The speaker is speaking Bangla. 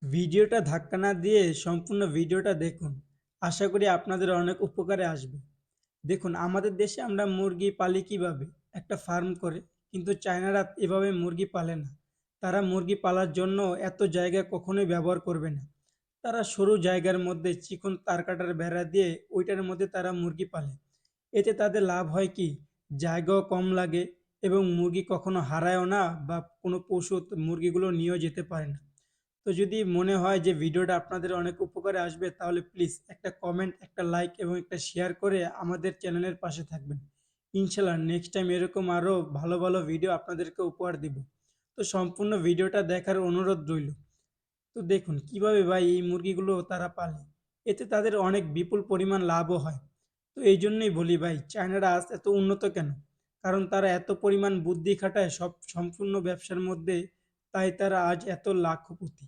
ভিডিওটা ধাক্কা না দিয়ে সম্পূর্ণ ভিডিওটা দেখুন। আশা করি আপনাদের অনেক উপকারে আসবে। দেখুন, আমাদের দেশে আমরা মুরগি পালি কিভাবে? একটা ফার্ম করে। কিন্তু চায়নারা এভাবে মুরগি পালে না। তারা মুরগি পালার জন্য এত জায়গা কখনোই ব্যবহার করবে না। তারা সরু জায়গার মধ্যে চিকন তারকাটার বেড়া দিয়ে ওইটার মধ্যে তারা মুরগি পালে। এতে তাদের লাভ হয় কি? জায়গাও কম লাগে এবং মুরগি কখনো হারায়ও না বা কোনো পশু মুরগিগুলো নিয়েও যেতে পারে না। তো যদি মনে হয় যে ভিডিওটা আপনাদের অনেক উপকারে আসবে, তাহলে প্লিজ একটা কমেন্ট, একটা লাইক এবং একটা শেয়ার করে আমাদের চ্যানেলের পাশে থাকবেন। ইনশাল্লাহ নেক্সট টাইম এরকম আরও ভালো ভালো ভিডিও আপনাদেরকে উপহার দিব। তো সম্পূর্ণ ভিডিওটা দেখার অনুরোধ রইল। তো দেখুন কিভাবে ভাই এই মুরগিগুলো তারা পালে। এতে তাদের অনেক বিপুল পরিমাণ লাভও হয়। তো এই জন্যই বলি ভাই, চায়নারা আজ এত উন্নত কেন? কারণ তারা এত পরিমাণ বুদ্ধি খাটায় সব সম্পূর্ণ ব্যবসার মধ্যে, তাই তারা আজ এত লাখপতি।